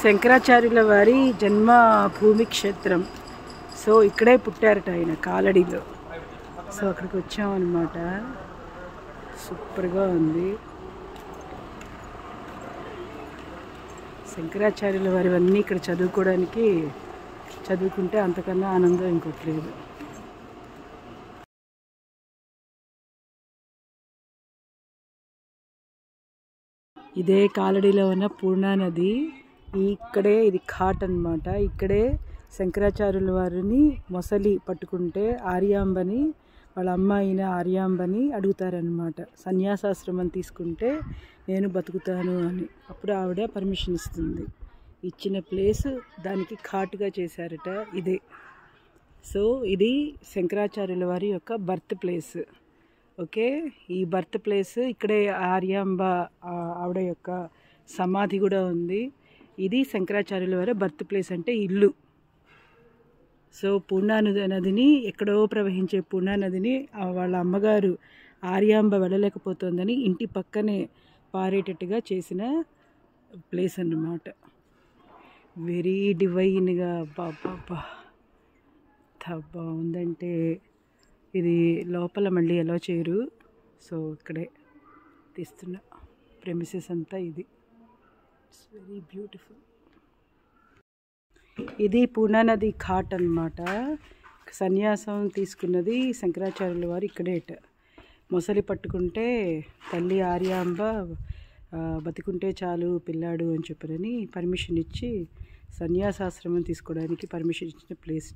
శంకరాచార్యుల వారి జన్మభూమి క్షేత్రం. సో ఇక్కడే పుట్టారట ఆయన, కాలడిలో. సో అక్కడికి వచ్చామన్నమాట. సూపర్గా ఉంది. శంకరాచార్యుల వారివన్నీ ఇక్కడ చదువుకుంటే అంతకన్నా ఆనందం ఇంకోటి లేదు. ఇదే కాలడిలో ఉన్న పూర్ణా నది. ఇక్కడే ఇది ఘాట్ అన్నమాట. ఇక్కడే శంకరాచార్యుల వారిని మొసలి పట్టుకుంటే ఆర్యాంబని, వాళ్ళ అమ్మ అయిన ఆర్యాంబని అడుగుతారనమాట. సన్యాసాశ్రమం తీసుకుంటే నేను బతుకుతాను అని. అప్పుడు ఆవిడ పర్మిషన్ ఇస్తుంది. ఇచ్చిన ప్లేస్ దానికి ఘాటుగా చేశారట ఇదే. సో ఇది శంకరాచార్యుల వారి యొక్క బర్త్ ప్లేస్. ఓకే, ఈ బర్త్ ప్లేస్ ఇక్కడే ఆర్యాంబ ఆవిడ యొక్క సమాధి కూడా ఉంది. ఇది శంకరాచార్యుల వారి బర్త్ ప్లేస్ అంటే ఇల్లు. సో పూర్ణా నదిని, ఎక్కడో ప్రవహించే పూర్ణా నదిని వాళ్ళ అమ్మగారు ఆర్యాంబ వెళ్ళలేకపోతుందని ఇంటి పక్కనే పారేటట్టుగా చేసిన ప్లేస్ అన్నమాట. వెరీ డివైన్గా బాగుందంటే ఇది లోపల మళ్ళీ ఎలా చేయరు. సో ఇక్కడే తీస్తున్న ప్రెమిసెస్ అంతా ఇది. It's very beautiful. ఇది పూర్ణా నది ఘాట్ అన్నమాట. సన్యాసం తీసుకున్నది శంకరాచార్యుల వారు ఇక్కడేట. మొసలి పట్టుకుంటే తల్లి ఆర్యాంబ బతికుంటే చాలు పిల్లాడు అని చెప్పారని పర్మిషన్ ఇచ్చి సన్యాసాశ్రమం తీసుకోవడానికి పర్మిషన్ ఇచ్చిన ప్లేస్.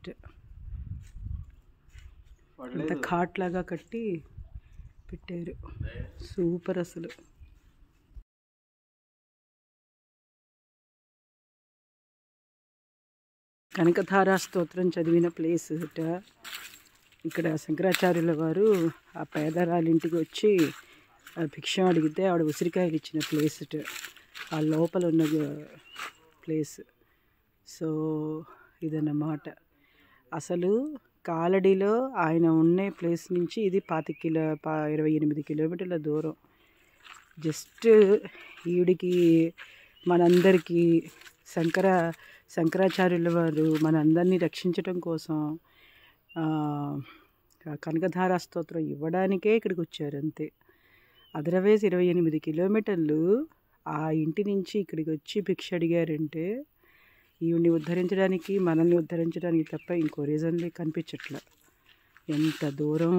అంత ఘాట్ లాగా కట్టి పెట్టారు. సూపర్ అసలు. కనకధారా స్తోత్రం చదివిన ప్లేస్ ఇట. ఇక్కడ శంకరాచార్యుల వారు ఆ పేదరాలింటికి వచ్చి భిక్షం అడిగితే ఆవిడ ఉసిరికాయలు ఇచ్చిన ప్లేస్ ఇట. ఆ లోపల ఉన్న ప్లేస్. సో ఇదన్నమాట. అసలు కాలడిలో ఆయన ఉన్న ప్లేస్ నుంచి ఇది 28 కిలోమీటర్ల దూరం. జస్ట్ ఈవిడికి మనందరికీ శంకరాచార్యుల వారు మనందరినీ రక్షించడం కోసం కనకధారా స్తోత్రం ఇవ్వడానికే ఇక్కడికి వచ్చారు అంతే. అదర్వైజ్ 28 కిలోమీటర్లు ఆ ఇంటి నుంచి ఇక్కడికి వచ్చి భిక్ష అడిగారంటే ఈవిని ఉద్ధరించడానికి, మనల్ని ఉద్ధరించడానికి తప్ప ఇంకో రీజన్లే కనిపించట్లే. ఎంత దూరం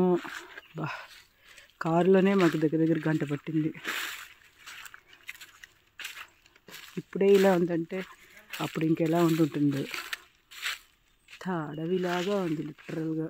కారులోనే మాకు దగ్గర గంట పట్టింది. ఇప్పుడే ఇలా ఉందంటే అప్పుడు ఇంకెలా ఉంటుందో. అడవిలాగా ఉంది లిటరల్గా.